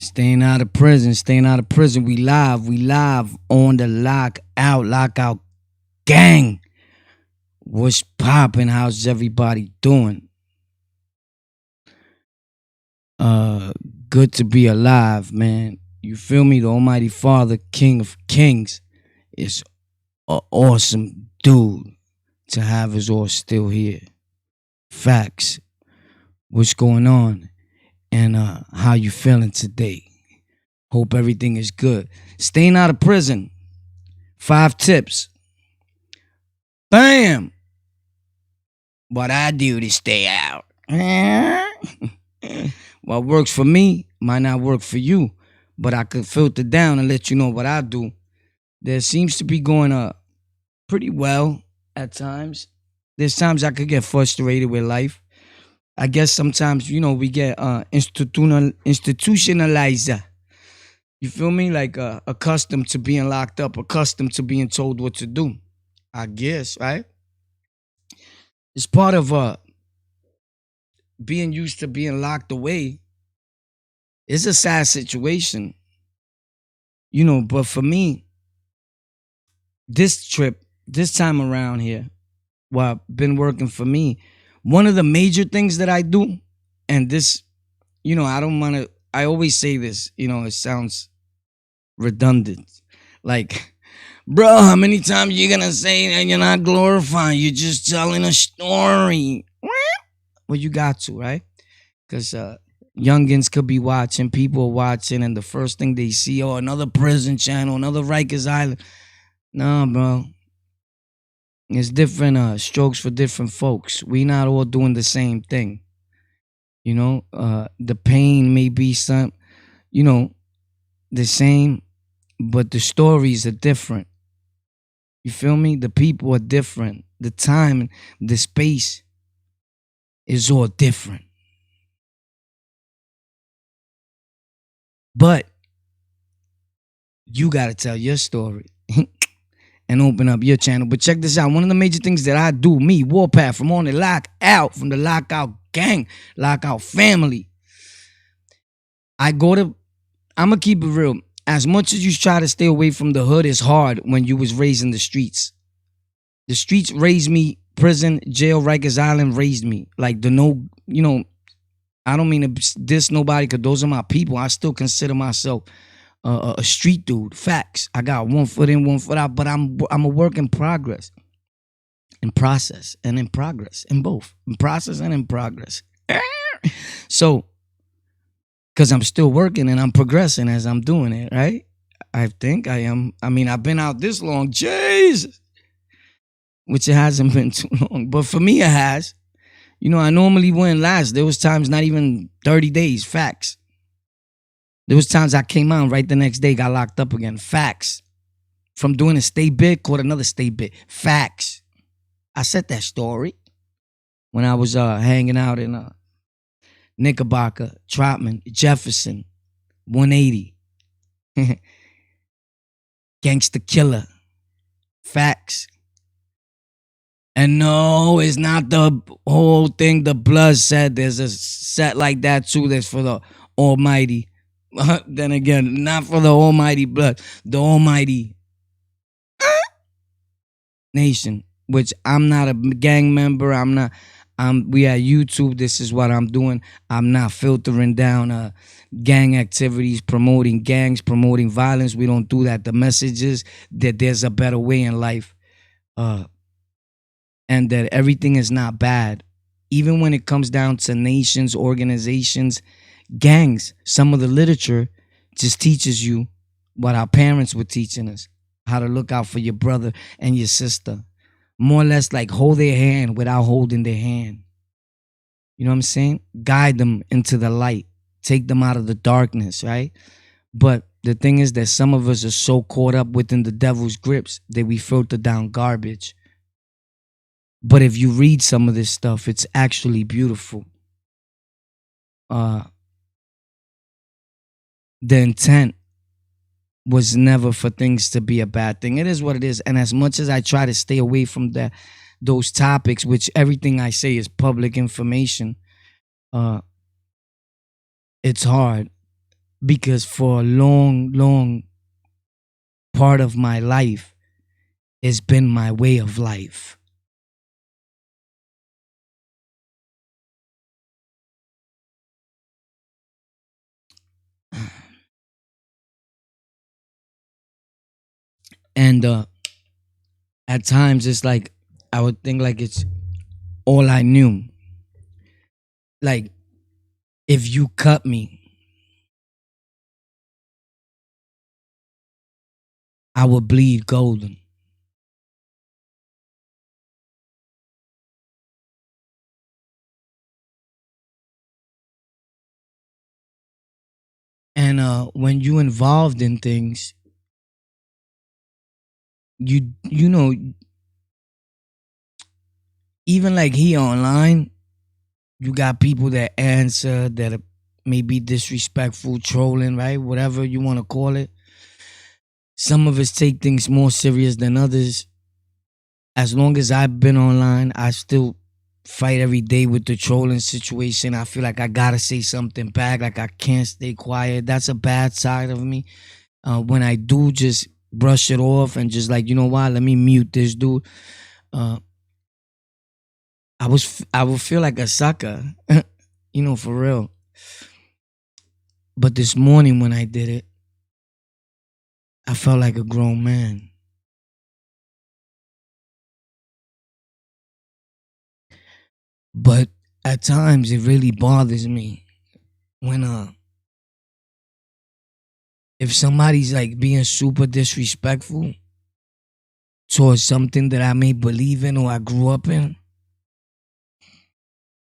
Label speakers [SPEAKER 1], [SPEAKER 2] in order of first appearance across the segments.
[SPEAKER 1] Staying out of prison, staying out of prison. We live on the lockout gang. What's poppin'? How's everybody doing? Uh, Good to be alive, man. You feel me? The Almighty Father, King of Kings, is an awesome dude to have us all still here. Facts. What's going on? And how you feeling today? Hope everything is good. Staying out of prison. 5 tips. Bam! What I do to stay out. What works for me might not work for you, but I could filter down and let you know what I do. There seems to be going pretty well at times. There's times I could get frustrated with life. I guess sometimes, we get institutionalized. You feel me? Like accustomed to being locked up, accustomed to being told what to do. I guess, right? It's part of being used to being locked away. It's a sad situation, but for me, this time around here, what been working for me, one of the major things that I do, and this, I don't want to, I always say this, it sounds redundant. Like, bro, how many times you gonna say that you're not glorifying? You're just telling a story. Well, you got to, right? Because youngins could be watching, people are watching, and the first thing they see, oh, another prison channel, another Rikers Island. No, bro. It's different strokes for different folks. We not all doing the same thing. The pain may be the same, but the stories are different. You feel me? The people are different. The time, the space is all different. But you got to tell your story and open up your channel. But check this out. One of the major things that I do, me, Warpath, from On the Lockout, from the Lockout gang, Lockout family, I'm going to keep it real. As much as you try to stay away from the hood, it's hard when you was raised in the streets. The streets raised me. Prison, jail, Rikers Island raised me. Like I don't mean to diss nobody because those are my people. I still consider myself a street dude. Facts. I got one foot in, one foot out, but I'm a work in progress. In process and in progress. In both. In process and in progress. So, because I'm still working and I'm progressing as I'm doing it, right? I think I am. I mean, I've been out this long. Jesus. Which it hasn't been too long. But for me, it has. I normally wouldn't last. There was times not even 30 days. Facts. There was times I came out right the next day, got locked up again. Facts. From doing a state bid, caught another state bid. Facts. I said that story when I was hanging out in Knickerbocker, Trotman, Jefferson, 180. Gangsta Killer. Facts. And no, it's not the whole thing the blood said. There's a set like that too that's for the Almighty. Then again, not for the Almighty blood. The Almighty Nation. Which I'm not a gang member. We at YouTube. This is what I'm doing. I'm not filtering down gang activities, promoting gangs, promoting violence. We don't do that. The message is that there's a better way in life. And that everything is not bad. Even when it comes down to nations, organizations, gangs, some of the literature just teaches you what our parents were teaching us. How to look out for your brother and your sister. More or less like hold their hand without holding their hand. You know what I'm saying? Guide them into the light. Take them out of the darkness, right? But the thing is that some of us are so caught up within the devil's grips that we filter down garbage. But if you read some of this stuff, it's actually beautiful. The intent was never for things to be a bad thing. It is what it is. And as much as I try to stay away from those topics, which everything I say is public information, it's hard because for a long part of my life, it's been my way of life. And at times it's like I would think like it's all I knew. Like if you cut me, I would bleed golden. And when you involved in things, you know, even like here online, you got people that answer that may be disrespectful, trolling, right? Whatever you want to call it. Some of us take things more serious than others. As long as I've been online, I still fight every day with the trolling situation. I feel like I gotta say something back, like I can't stay quiet. That's a bad side of me. When I do just brush it off and just like, you know what, let me mute this dude. Uh, I would feel like a sucker, you know, for real. But this morning when I did it, I felt like a grown man. But at times it really bothers me when if somebody's like being super disrespectful towards something that I may believe in or I grew up in,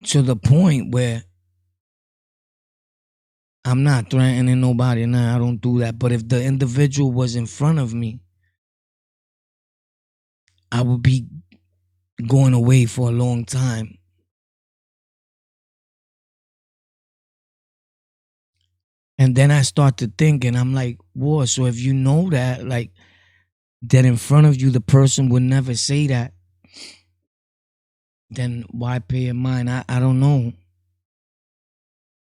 [SPEAKER 1] to the point where I'm not threatening nobody. Nah, I don't do that. But if the individual was in front of me, I would be going away for a long time. And then I start to think, and I'm like, whoa, so if you know that, like, that in front of you, the person would never say that, then why pay in mind? I don't know.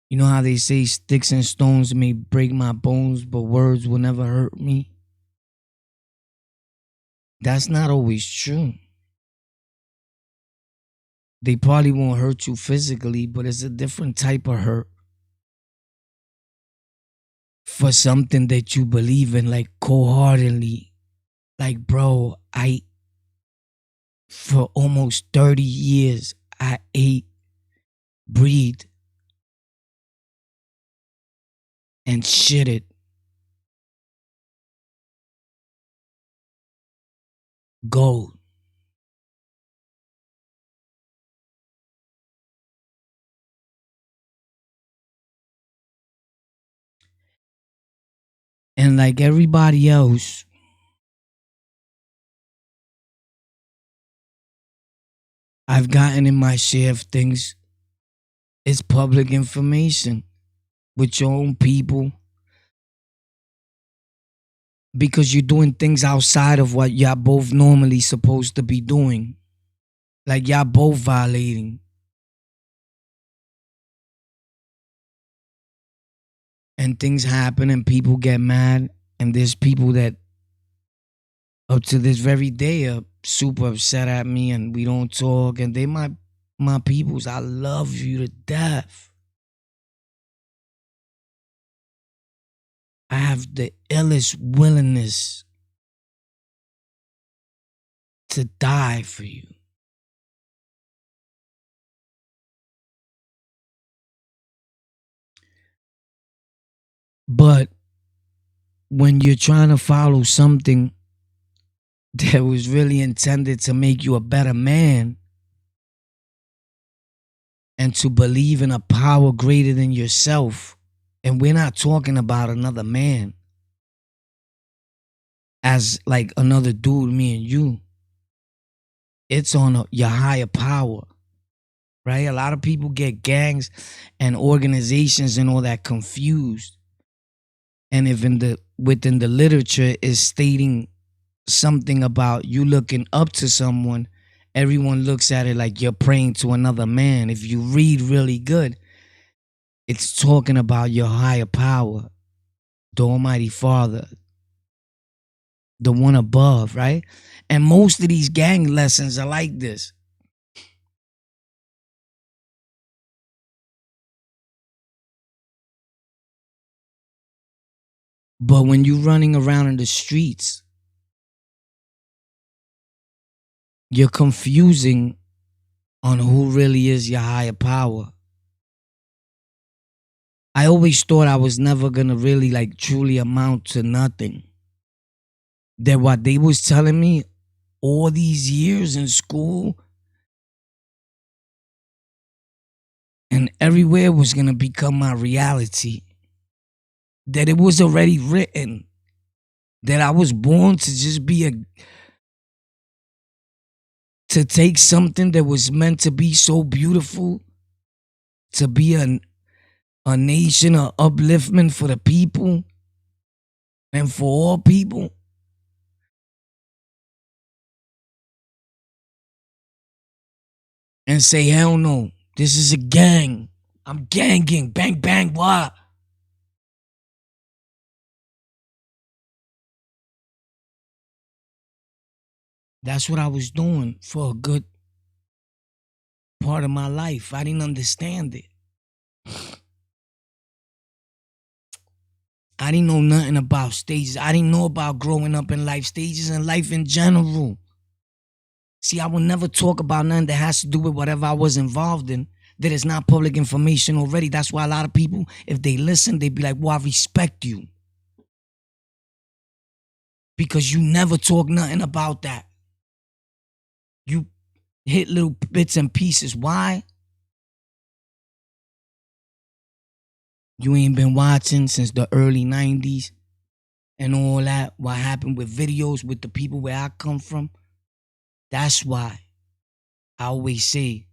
[SPEAKER 1] You know how they say sticks and stones may break my bones, but words will never hurt me? That's not always true. They probably won't hurt you physically, but it's a different type of hurt for something that you believe in, like cold heartedly. Like, bro, for almost 30 years, I ate, breathed, and shitted gold. And like everybody else, I've gotten in my share of things. It's public information with your own people because you're doing things outside of what y'all both normally supposed to be doing. Like y'all both violating. And things happen and people get mad. And there's people that up to this very day are super upset at me and we don't talk. And they my peoples. I love you to death. I have the illest willingness to die for you. But when you're trying to follow something that was really intended to make you a better man and to believe in a power greater than yourself, and we're not talking about another man as like another dude, me and you, it's on your higher power, right? A lot of people get gangs and organizations and all that confused. And if in the within the literature is stating something about you looking up to someone, everyone looks at it like you're praying to another man. If you read really good, it's talking about your higher power. the Almighty Father, the one above, right? And most of these gang lessons are like this. But when you're running around in the streets, you're confusing on who really is your higher power. I always thought I was never gonna really like truly amount to nothing. That what they was telling me all these years in school and everywhere was gonna become my reality. That it was already written. That I was born to just be to take something that was meant to be so beautiful, to be a nation of upliftment for the people and for all people. And say, hell no, this is a gang. I'm ganging, bang, bang, what? That's what I was doing for a good part of my life. I didn't understand it. I didn't know nothing about stages. I didn't know about growing up in life stages and life in general. See, I will never talk about nothing that has to do with whatever I was involved in that is not public information already. That's why a lot of people, if they listen, they be like, well, I respect you. Because you never talk nothing about that. You hit little bits and pieces. Why? You ain't been watching since the early 90s and all that. What happened with videos with the people where I come from. That's why I always say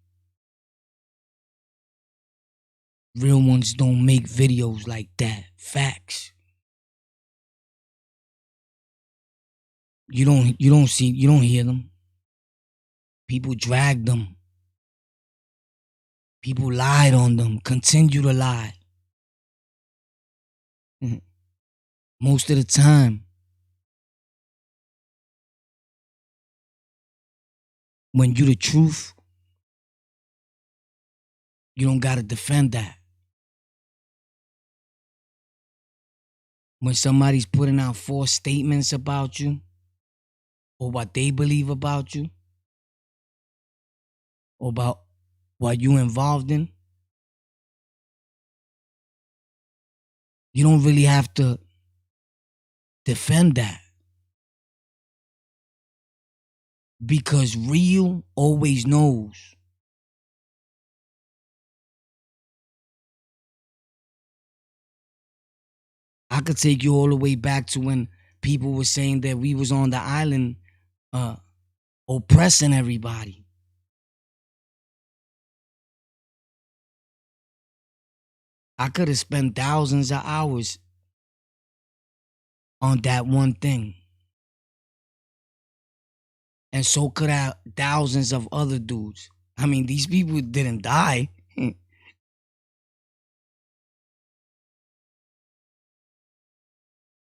[SPEAKER 1] real ones don't make videos like that. Facts. You don't see, you don't hear them. People drag them. People lied on them. Continue to lie. Most of the time, when you the truth, you don't gotta defend that. When somebody's putting out false statements about you or what they believe about you or about what you involved in, you don't really have to defend that. Because real always knows. I could take you all the way back to when people were saying that we was on the island oppressing everybody. I could have spent thousands of hours on that one thing. And so could have thousands of other dudes. I mean, these people didn't die.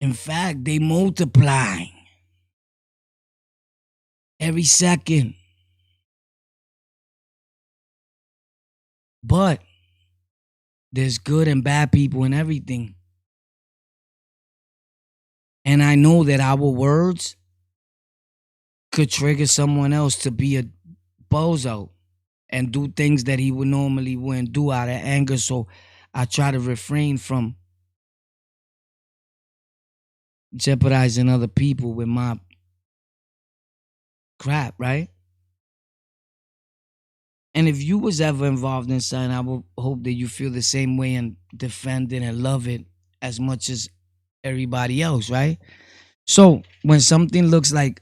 [SPEAKER 1] In fact, they multiply every second. But there's good and bad people in everything. And I know that our words could trigger someone else to be a bozo and do things that he would normally wouldn't do out of anger. So I try to refrain from jeopardizing other people with my crap, right? And if you was ever involved in something, I would hope that you feel the same way and defend it and love it as much as everybody else, right? So when something looks like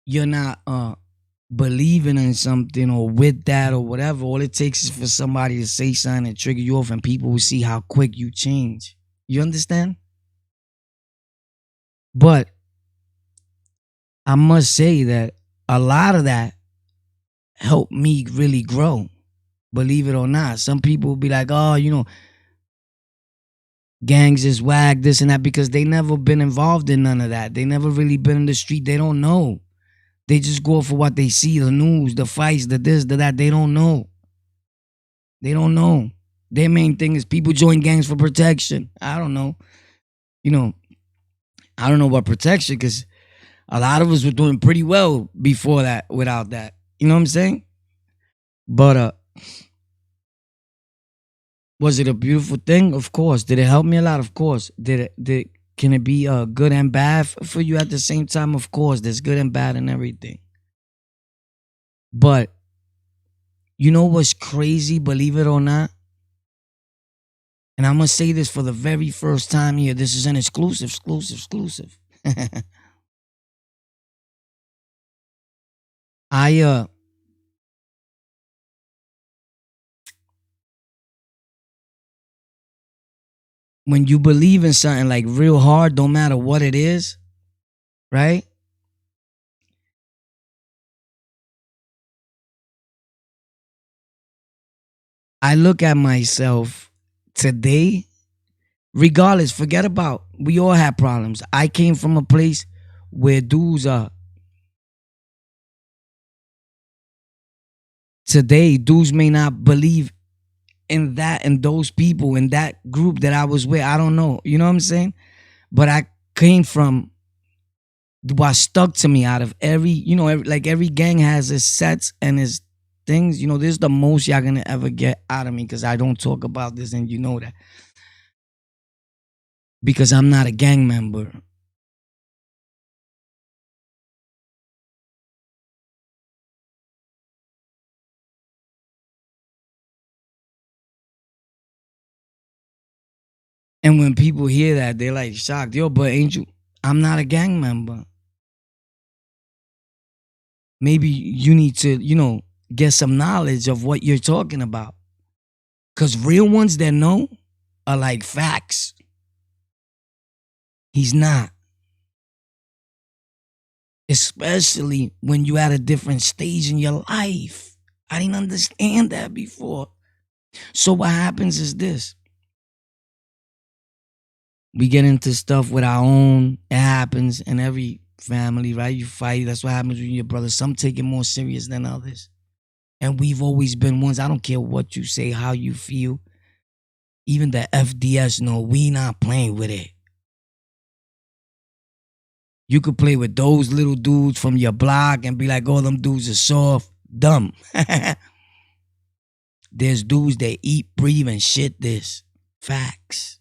[SPEAKER 1] you're not believing in something or with that or whatever, all it takes is for somebody to say something and trigger you off, and people will see how quick you change. You understand? But I must say that a lot of that helped me really grow. Believe it or not. Some people will be like, oh, gangs is whack, this and that, because they never been involved in none of that. They never really been in the street. They don't know. They just go for what they see, the news, the fights, the this, the that. They don't know. They don't know. Their main thing is people join gangs for protection. I don't know. You know, I don't know about protection because a lot of us were doing pretty well before that, without that. You know what I'm saying? But was it a beautiful thing? Of course. Did it help me a lot? Of course. Did can it be good and bad for you at the same time? Of course. There's good and bad and everything. But you know what's crazy? Believe it or not. And I'm gonna say this for the very first time here. This is an exclusive. I when you believe in something like real hard, don't matter what it is, right? I look at myself today, regardless, forget about we all have problems. I came from a place where dudes are today, dudes may not believe in that and those people in that group that I was with. I don't know. You know what I'm saying? But I came from what stuck to me out of every, like every gang has its sets and its things. This is the most y'all gonna ever get out of me because I don't talk about this and you know that. Because I'm not a gang member. And when people hear that, they're like shocked. Yo, but ain't you? I'm not a gang member. Maybe you need to, get some knowledge of what you're talking about. Because real ones that know are like facts. He's not. Especially when you at a different stage in your life. I didn't understand that before. So what happens is this. We get into stuff with our own. It happens in every family, right? You fight. That's what happens with your brothers. Some take it more serious than others. And we've always been ones. I don't care what you say, how you feel. Even the FDS know we not playing with it. You could play with those little dudes from your block and be like, oh, them dudes are soft. Dumb. There's dudes that eat, breathe, and shit this. Facts.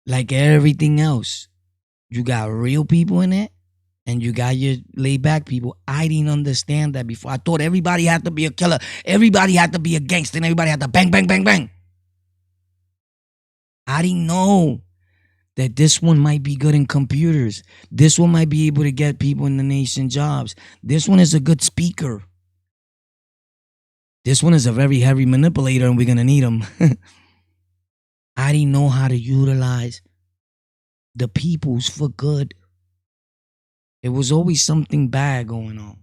[SPEAKER 1] Like everything else. You got real people in it and you got your laid back people. I didn't understand that before. I thought everybody had to be a killer. Everybody had to be a gangster and everybody had to bang, bang, bang, bang. I didn't know that this one might be good in computers. This one might be able to get people in the nation jobs. This one is a good speaker. This one is a very heavy manipulator and we're going to need him. I didn't know how to utilize the peoples for good. It was always something bad going on.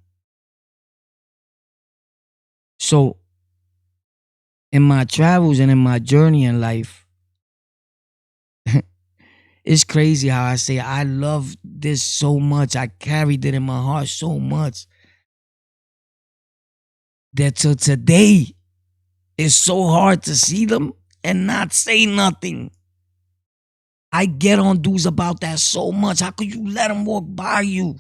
[SPEAKER 1] So, in my travels and in my journey in life, it's crazy how I say I love this so much. I carried it in my heart so much that till today, it's so hard to see them and not say nothing. I get on dudes about that so much. How could you let them walk by you?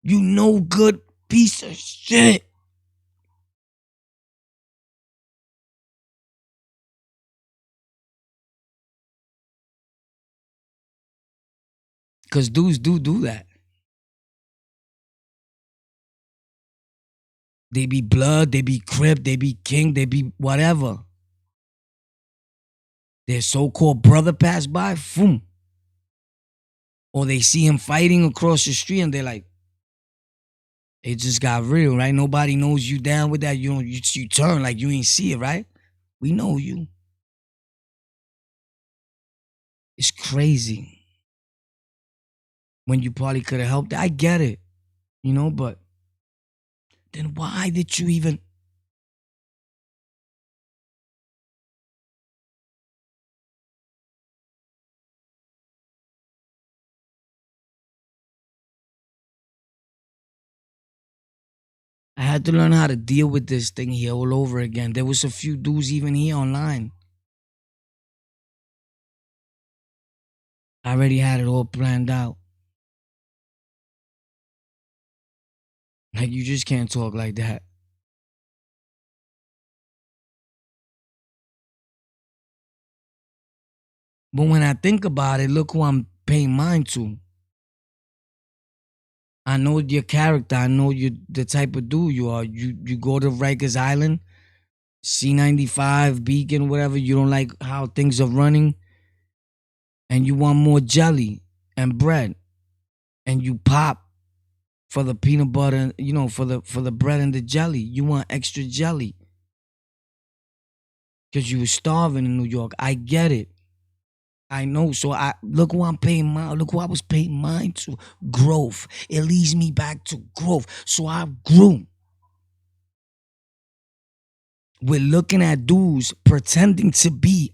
[SPEAKER 1] You no good piece of shit. Because dudes do that. They be blood, they be crip, they be king, they be whatever. Their so-called brother pass by, boom. Or they see him fighting across the street and they're like, it just got real, right? Nobody knows you down with that. You turn like you ain't see it, right? We know you. It's crazy. When you probably could have helped. I get it, but then why did you even I had to learn how to deal with this thing here all over again. There was a few dudes even here online. I already had it all planned out. Like, you just can't talk like that. But when I think about it, look who I'm paying mind to. I know your character. I know you, the type of dude you are. You go to Rikers Island, C95, Beacon, whatever. You don't like how things are running, and you want more jelly and bread, and you pop for the peanut butter, for the bread and the jelly. You want extra jelly because you were starving in New York. I get it. I know. So I look who I'm paying mine. Look who I was paying mine to. Growth. It leads me back to growth. So I grew. We're looking at dudes pretending to be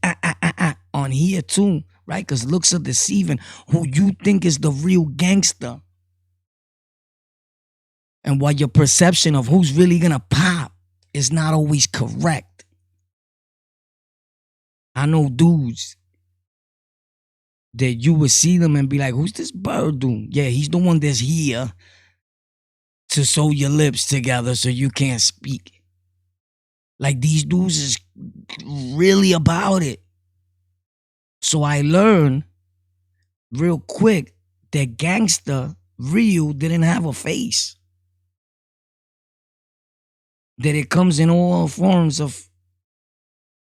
[SPEAKER 1] on here too, right? Because looks are deceiving. Who you think is the real gangster, and while your perception of who's really gonna pop is not always correct. I know dudes that you would see them and be like, who's this bird dude? Yeah, he's the one that's here to sew your lips together so you can't speak. Like, these dudes is really about it. So I learned real quick that gangster real didn't have a face. That it comes in all forms of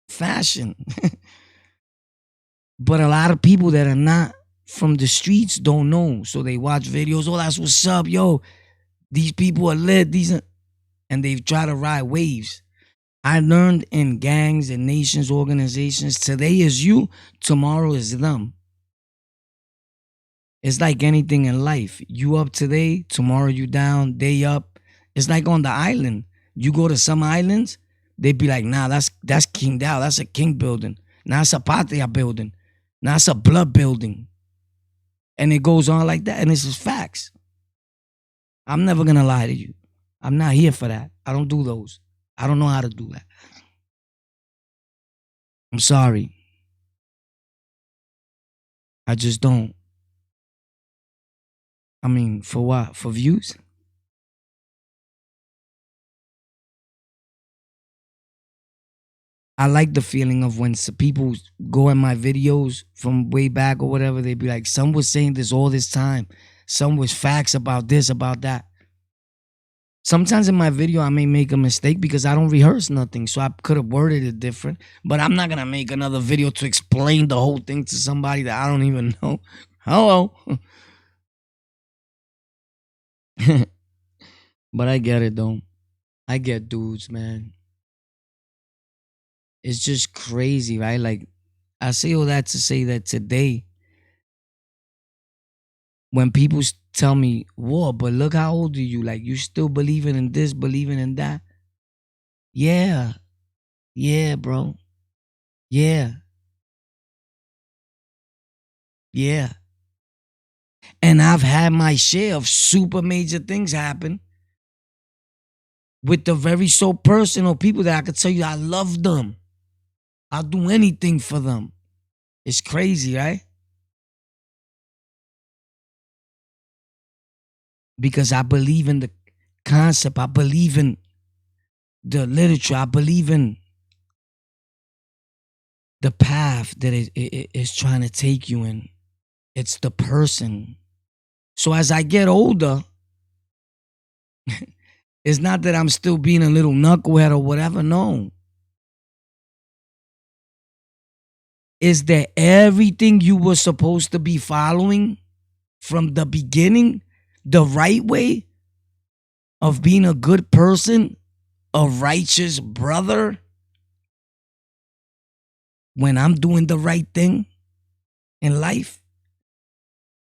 [SPEAKER 1] fashion. But a lot of people that are not from the streets don't know. So they watch videos. Oh, that's what's up, yo. These people are lit. And they try to ride waves. I learned in gangs and nations, organizations, today is you, tomorrow is them. It's like anything in life. You up today, tomorrow you down, day up. It's like on the island. You go to some islands, they be like, nah, that's King Dow. That's a king building. Nah, it's a patria building. Nah, it's a blood building. And it goes on like that. And it's just facts. I'm never going to lie to you. I'm not here for that. I don't do those. I don't know how to do that. I'm sorry. I just don't. I mean, for what? For views? I like the feeling of when some people go in my videos from way back or whatever, they be like, some was saying this all this time. Some was facts about this, about that. Sometimes in my video, I may make a mistake because I don't rehearse nothing. So I could have worded it different. But I'm not going to make another video to explain the whole thing to somebody that I don't even know. Hello. But I get it, though. I get dudes, man. It's just crazy, right? Like, I say all that to say that today, when people tell me, whoa, but look how old are you? Like, you still believing in this, believing in that? Yeah. Yeah, bro. Yeah. Yeah. And I've had my share of super major things happen with the very so personal people that I could tell you I love them. I'll do anything for them. It's crazy, right? Because I believe in the concept. I believe in the literature. I believe in the path that it is trying to take you in. It's the person. So as I get older, it's not that I'm still being a little knucklehead or whatever. No. Is that everything you were supposed to be following from the beginning, the right way of being a good person, a righteous brother, when I'm doing the right thing in life,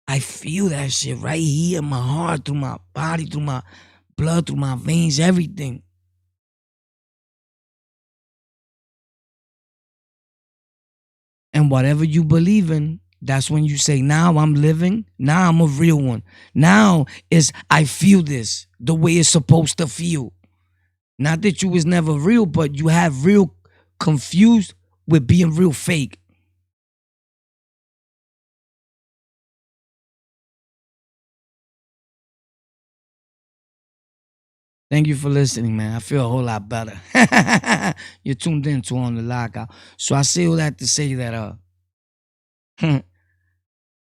[SPEAKER 1] I feel that shit right here in my heart, through my body, through my blood, through my veins, everything. And whatever you believe in, that's when you say, now I'm living, now I'm a real one. Now is I feel this the way it's supposed to feel. Not that you was never real, but you have real confused with being real fake. Thank you for listening, man. I feel a whole lot better. You're tuned in to On the Lockout. So I say all that to say that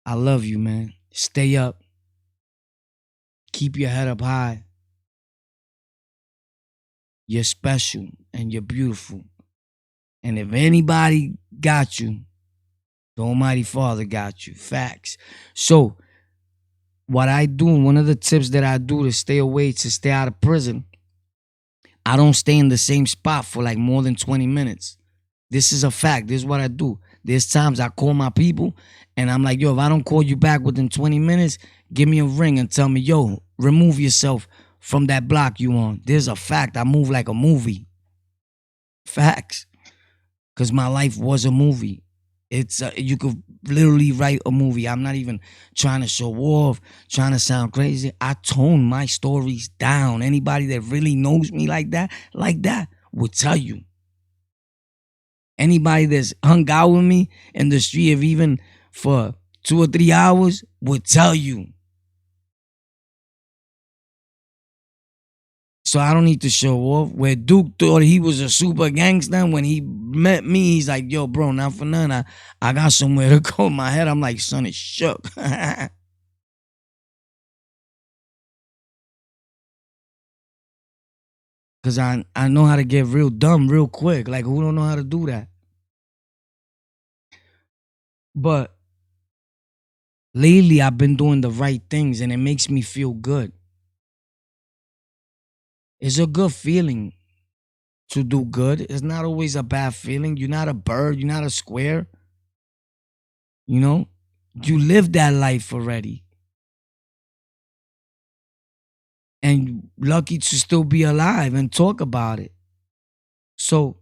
[SPEAKER 1] I love you, man. Stay up. Keep your head up high. You're special and you're beautiful. And if anybody got you, the Almighty Father got you. Facts. So what I do, one of the tips that I do to stay away, to stay out of prison, I don't stay in the same spot for like more than 20 minutes. This is a fact. This is what I do. There's times I call my people and I'm like, yo, if I don't call you back within 20 minutes, give me a ring and tell me, yo, remove yourself from that block you on. There's a fact. I move like a movie. Facts. Because my life was a movie. It's you could literally write a movie. I'm not even trying to show off, trying to sound crazy. I tone my stories down. Anybody that really knows me like that, will tell you. Anybody that's hung out with me in the street, if even for 2 or 3 hours, would tell you. So I don't need to show off. Where Duke thought he was a super gangster, when he met me, he's like, yo, bro, not for none. I got somewhere to go in my head. I'm like, son, it's shook. Cause I know how to get real dumb real quick. Like, who don't know how to do that? But lately I've been doing the right things and it makes me feel good. It's a good feeling to do good. It's not always a bad feeling. You're not a bird, you're not a square. You know? You live that life already. And lucky to still be alive and talk about it. So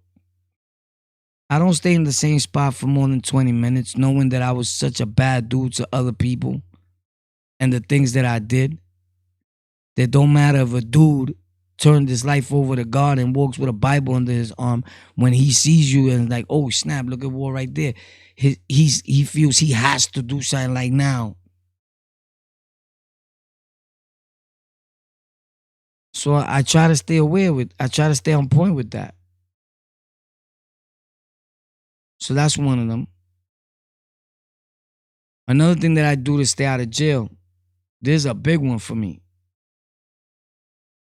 [SPEAKER 1] I don't stay in the same spot for more than 20 minutes, knowing that I was such a bad dude to other people and the things that I did. That don't matter if a dude turned his life over to God and walks with a Bible under his arm, when he sees you and like, oh snap, look at war right there. He feels he has to do something like now. So I try to stay aware with, I try to stay on point with that. So that's one of them. Another thing that I do to stay out of jail, there's a big one for me.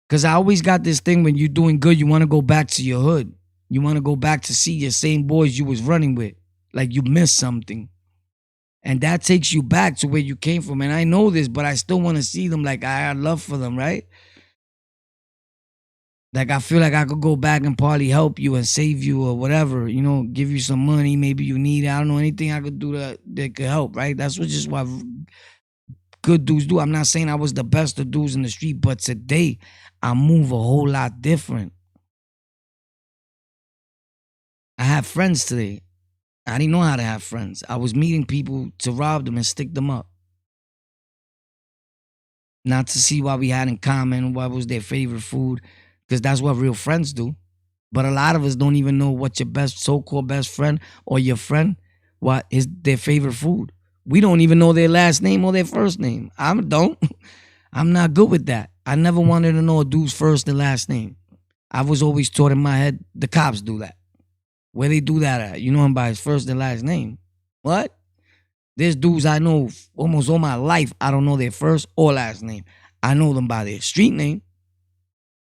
[SPEAKER 1] Cause I always got this thing, when you're doing good, you want to go back to your hood. You want to go back to see your same boys you was running with. Like you missed something. And that takes you back to where you came from. And I know this, but I still want to see them. Like I had love for them, right? Like I feel like I could go back and probably help you and save you or whatever, give you some money, maybe you need it. I don't know, anything I could do that could help, right? That's what just what good dudes do. I'm not saying I was the best of dudes in the street, but today I move a whole lot different. I have friends today. I didn't know how to have friends. I was meeting people to rob them and stick them up. Not to see what we had in common, what was their favorite food, because that's what real friends do. But a lot of us don't even know what your best so-called best friend or your friend, what is their favorite food. We don't even know their last name or their first name. I don't. I'm not good with that. I never wanted to know a dude's first and last name. I was always taught in my head, the cops do that. Where they do that at? You know him by his first and last name. What? There's dudes I know almost all my life, I don't know their first or last name. I know them by their street name.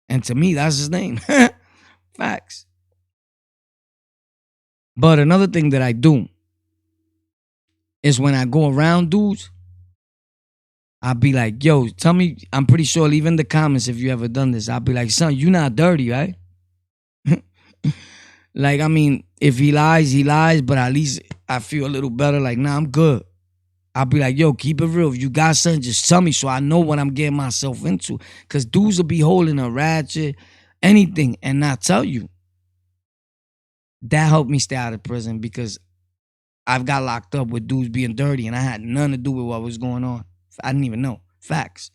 [SPEAKER 1] And to me, that's his name. Facts. But another thing that I do is when I go around dudes, I'll be like, yo, tell me, I'm pretty sure, leave in the comments if you ever done this. I'll be like, son, you not dirty, right? Like, I mean, if he lies, but at least I feel a little better. Like, nah, I'm good. I'll be like, yo, keep it real. If you got something, just tell me so I know what I'm getting myself into. Because dudes will be holding a ratchet, anything, and not tell you. That helped me stay out of prison because I've got locked up with dudes being dirty and I had nothing to do with what was going on. I didn't even know. Facts.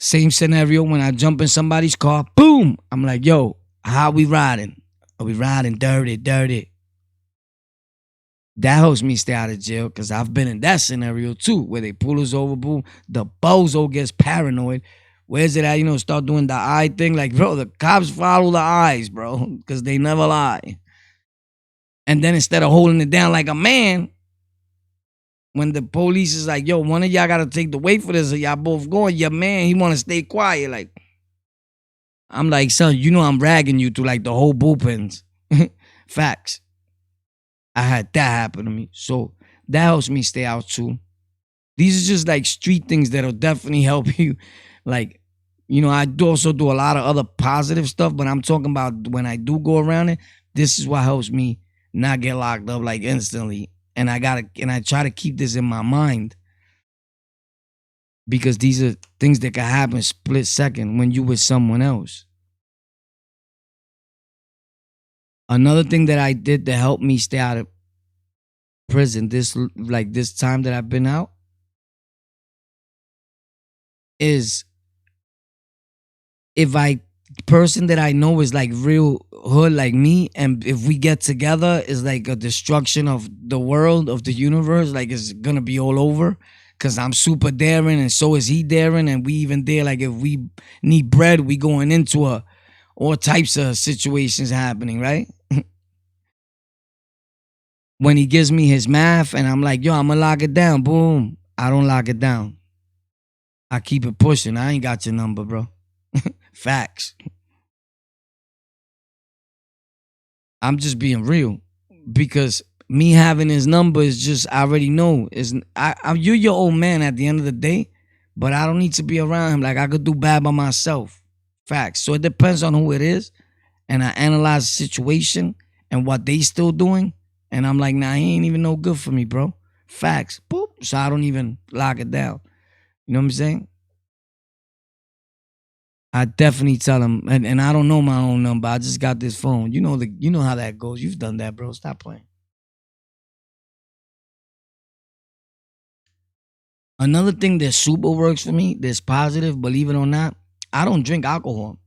[SPEAKER 1] Same scenario when I jump in somebody's car, boom. I'm like, yo, how we riding? Are we riding dirty, dirty? That helps me stay out of jail because I've been in that scenario too, where they pull us over, boom. The bozo gets paranoid. Where's it at? Start doing the eye thing. Like, bro, the cops follow the eyes, bro, because they never lie. And then instead of holding it down like a man, when the police is like, yo, one of y'all got to take the weight for this, or y'all both going, your man, he want to stay quiet. Like, I'm like, son, I'm ragging you through like the whole bullpens. Facts. I had that happen to me. So that helps me stay out too. These are just like street things that'll definitely help you. Like, I do also do a lot of other positive stuff, but I'm talking about when I do go around it, this is what helps me not get locked up like instantly. And I try to keep this in my mind because these are things that can happen split second when you with someone else. Another thing that I did to help me stay out of prison this time that I've been out is if I person that I know is like real hood like me, and if we get together, it's like a destruction of the world, of the universe. Like it's gonna be all over. Cause I'm super daring and so is he daring, and we even there. Like if we need bread, we going into all types of situations happening, right? When he gives me his math and I'm like, yo, I'm gonna lock it down, boom. I don't lock it down. I keep it pushing. I ain't got your number, bro. Facts. I'm just being real because me having his number is just I already know is you're your old man at the end of the day, but I don't need to be around him. Like I could do bad by myself. Facts. So it depends on who it is, and I analyze the situation and what they still doing, and I'm like, nah, he ain't even no good for me, bro. Facts. Boop. So I don't even lock it down. You know what I'm saying? I definitely tell him, and I don't know my own number. I just got this phone. You know how that goes. You've done that, bro. Stop playing. Another thing that super works for me, that's positive, believe it or not, I don't drink alcohol.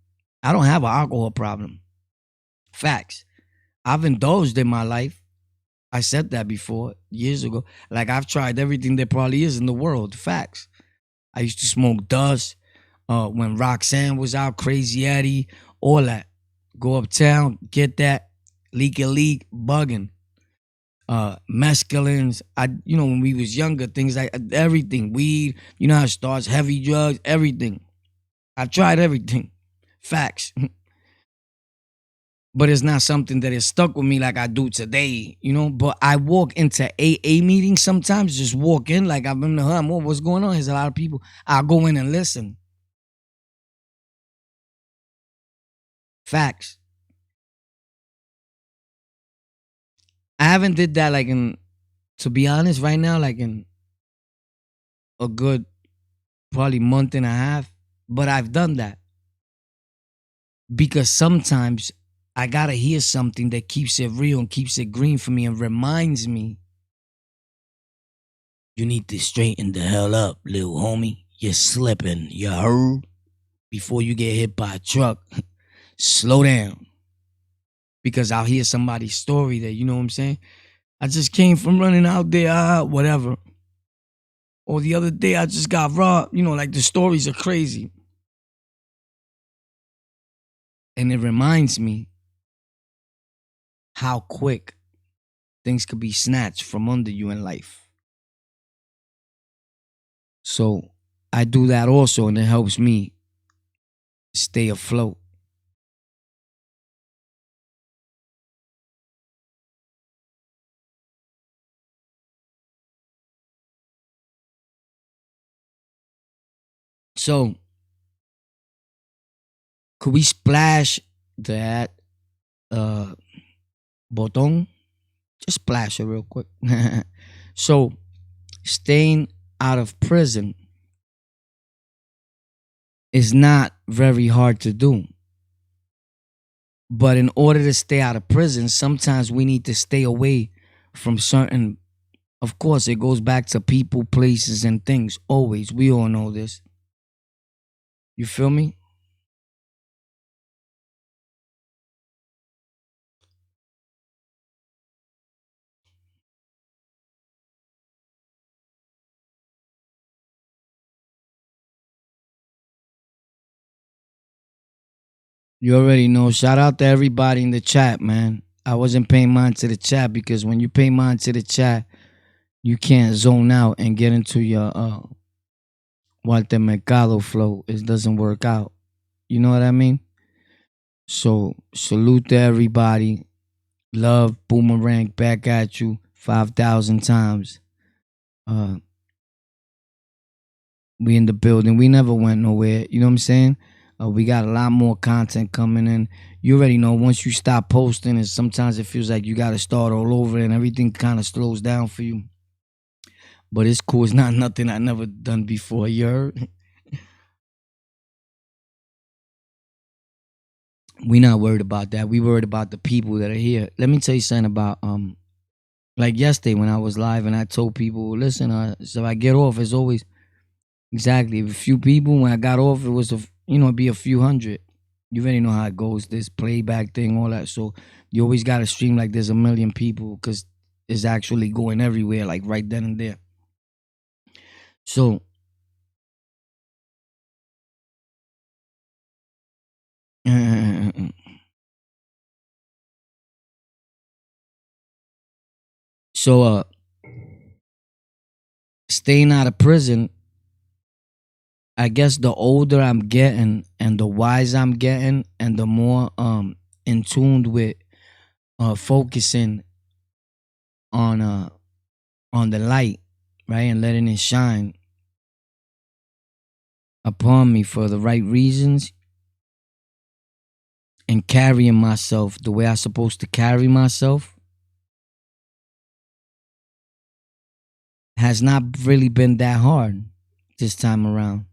[SPEAKER 1] I don't have an alcohol problem. Facts. I've indulged in my life. I said that before years ago. Like I've tried everything there probably is in the world. Facts. I used to smoke dust when Roxanne was out, Crazy Eddie, all that. Go uptown, get that, leak a leak, bugging. Mescalines. When we was younger, things like everything, weed. You know how it starts, heavy drugs, everything. I've tried everything. Facts. But it's not something that is stuck with me like I do today, But I walk into AA meetings sometimes, just walk in like I'm in the hum. What's going on? There's a lot of people. I'll go in and listen. Facts. I haven't did that to be honest, right now, like in a good probably month and a half. But I've done that because sometimes I gotta hear something that keeps it real and keeps it green for me and reminds me, you need to straighten the hell up, little homie. You're slipping, you heard? Before you get hit by a truck, slow down. Because I'll hear somebody's story that, you know what I'm saying? I just came from running out there, whatever. Or the other day I just got robbed. Like the stories are crazy. And it reminds me how quick things could be snatched from under you in life. So I do that also, and it helps me stay afloat. So could we splash that botón? Just splash it real quick. So staying out of prison is not very hard to do. But in order to stay out of prison, sometimes we need to stay away from certain, of course, it goes back to people, places, and things. Always. We all know this. You feel me? You already know. Shout out to everybody in the chat, man. I wasn't paying mind to the chat because when you pay mind to the chat, you can't zone out and get into your Walter Mercado flow. It doesn't work out. You know what I mean? So salute to everybody. Love boomerang back at you 5,000 times. Uh, we in the building. We never went nowhere. You know what I'm saying? We got a lot more content coming in. You already know once you stop posting, and sometimes it feels like you got to start all over, and everything kind of slows down for you. But it's cool. It's not nothing I never done before. You heard? We not worried about that. We worried about the people that are here. Let me tell you something about like yesterday when I was live and I told people, listen, so I get off, it's always exactly a few people. When I got off, it was it'd be a few hundred. You already know how it goes. This playback thing, all that. So you always got to stream like there's a million people because it's actually going everywhere, like right then and there. So so staying out of prison, I guess the older I'm getting and the wiser I'm getting and the more in tuned with focusing on on the light, right, and letting it shine upon me for the right reasons and carrying myself the way I'm supposed to carry myself has not really been that hard this time around.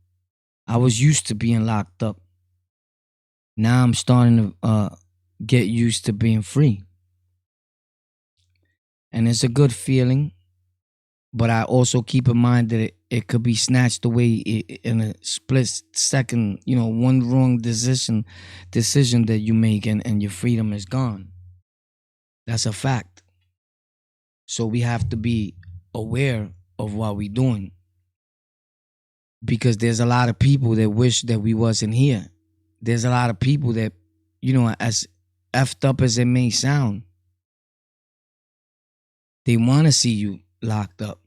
[SPEAKER 1] I was used to being locked up. Now I'm starting to get used to being free. And it's a good feeling, but I also keep in mind that it could be snatched away in a split second. One wrong decision that you make, and your freedom is gone. That's a fact. So we have to be aware of what we're doing because there's a lot of people that wish that we wasn't here. There's a lot of people that, as effed up as it may sound, they want to see you locked up.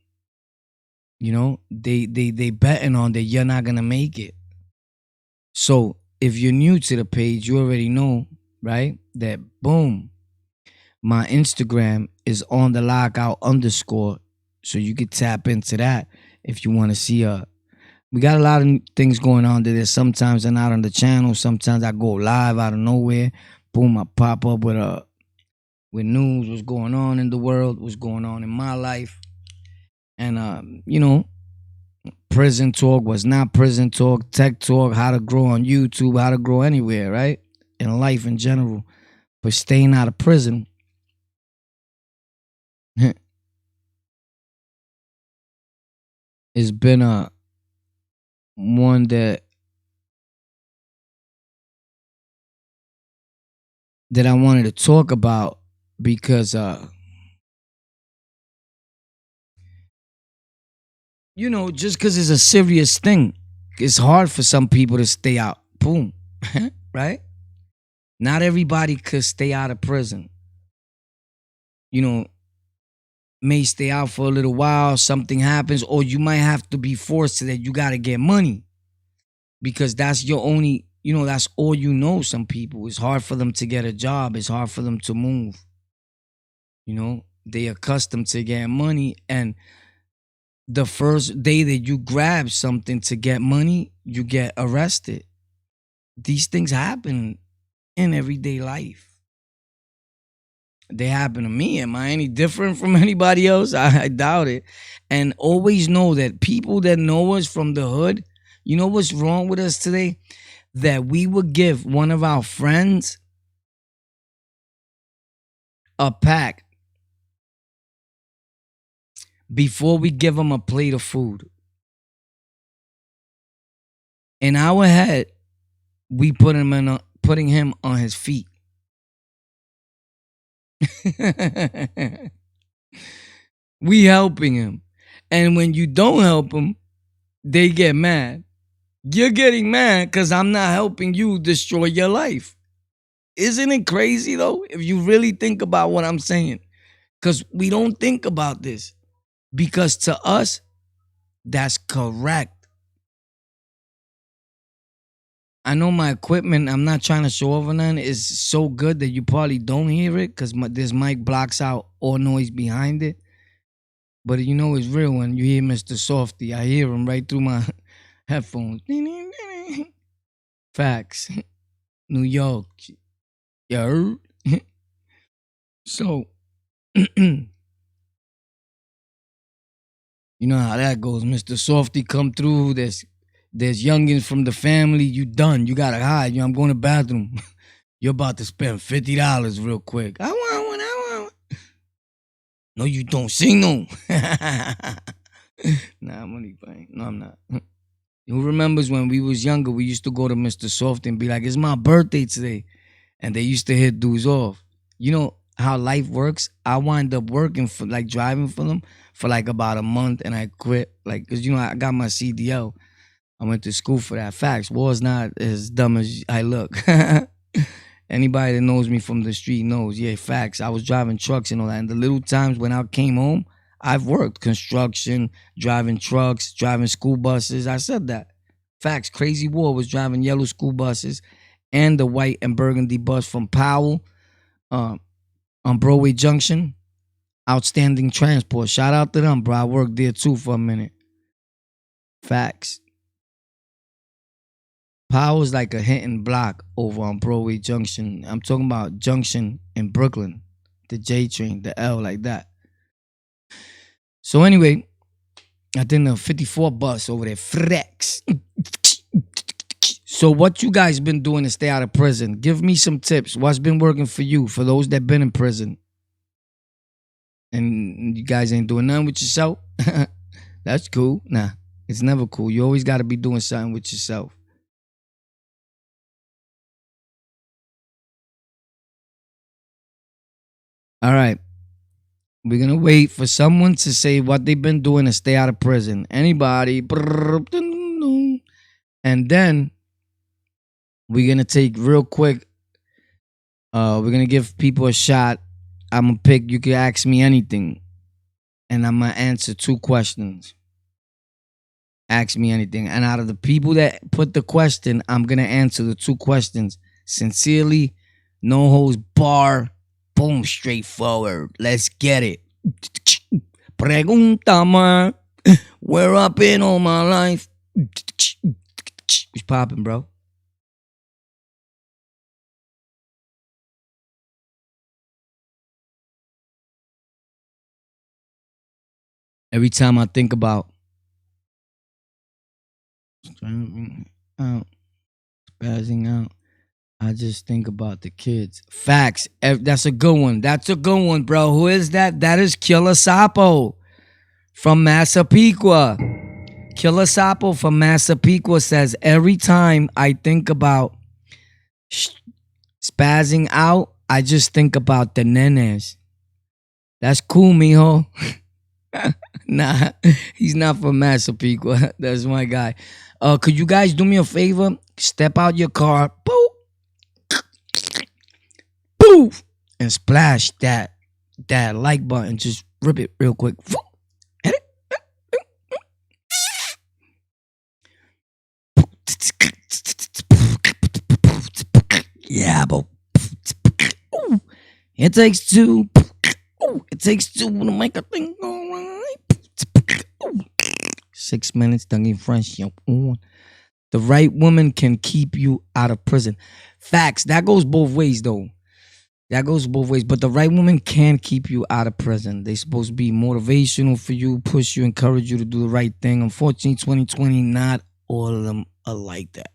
[SPEAKER 1] They betting on that you're not gonna make it. So if you're new to the page, you already know, right? That boom, my Instagram is on the lockout underscore. So you could tap into that if you want to see we got a lot of things going on there. Sometimes I'm not on the channel. Sometimes I go live out of nowhere. Boom, I pop up with news, what's going on in the world, what's going on in my life. And prison talk, what's not prison talk, tech talk, how to grow on YouTube, how to grow anywhere, right? In life in general. But staying out of prison, it's been a one that I wanted to talk about because just because it's a serious thing, it's hard for some people to stay out. Boom. Right? Not everybody could stay out of prison. You know, may stay out for a little while, something happens, or you might have to be forced to that you gotta get money. Because that's your only, that's all you know. Some people. It's hard for them to get a job. It's hard for them to move. They accustomed to getting money, and the first day that you grab something to get money, you get arrested. These things happen in everyday life. They happen to me. Am I any different from anybody else? I doubt it. And always know that people that know us from the hood, you know what's wrong with us today? That we would give one of our friends a pack before we give them a plate of food. In our head, we putting him on his feet. We helping him. And when you don't help him, they get mad. You're getting mad because I'm not helping you destroy your life. Isn't it crazy though? If you really think about what I'm saying. Because we don't think about this. Because to us, that's correct. I know my equipment, I'm not trying to show off or nothing, is so good that you probably don't hear it because this mic blocks out all noise behind it. But you know it's real when you hear Mr. Softy. I hear him right through my headphones. Facts. New York. You heard? So, you know how that goes. Mr. Softy come through. There's youngins from the family. You done. You gotta hide. I'm going to the bathroom. You're about to spend $50 real quick. I want one. I want one. No, you don't sing no. Nah, I'm only playing. No, I'm not. Who remembers when we was younger, we used to go to Mr. Soft and be like, it's my birthday today. And they used to hit dudes off. You know how life works? I wind up working for like driving for them for like about a month and I quit. Like, cause I got my CDL. I went to school for that. Facts. War's not as dumb as I look. Anybody that knows me from the street knows. Yeah, facts. I was driving trucks and all that. And the little times when I came home, I've worked construction, driving trucks, driving school buses. I said that. Facts. Crazy War was driving yellow school buses and the white and burgundy bus from Powell on Broadway Junction. Outstanding transport. Shout out to them, bro. I worked there too for a minute. Facts. Powell's like a hidden block over on Broadway Junction. I'm talking about Junction in Brooklyn. The J train, the L, like that. So anyway, I think the 54 bus over there. Frex. So what you guys been doing to stay out of prison? Give me some tips. What's been working for you, for those that been in prison? And you guys ain't doing nothing with yourself? That's cool. Nah, it's never cool. You always got to be doing something with yourself. All right. We're going to wait for someone to say what they've been doing to stay out of prison. Anybody? And then we're going to take real quick. We're going to give people a shot. I'm going to pick. You can ask me anything. And I'm going to answer 2 questions. Ask me anything. And out of the people that put the question, I'm going to answer the 2 questions sincerely. No holds bar. Boom, straightforward. Let's get it. Preguntama. Where I've been all my life. What's popping, bro? Every time I think about out, spazzing out, I just think about the kids. Facts. That's a good one. That's a good one, bro. Who is that? That is Killer Sapo from Massapequa. Killer Sapo from Massapequa says, every time I think about spazzing out, I just think about the nenes. That's cool, mijo. Nah, he's not from Massapequa. That's my guy. Could you guys do me a favor? Step out your car, boop, poof, and splash that like button. Just rip it real quick. Yeah, but it takes 2. It takes 2 to make a thing go right. 6 minutes, Dungy French. The right woman can keep you out of prison. Facts. That goes both ways, though. That goes both ways. But the right woman can keep you out of prison. They're supposed to be motivational for you, push you, encourage you to do the right thing. Unfortunately, 2020, not all of them are like that.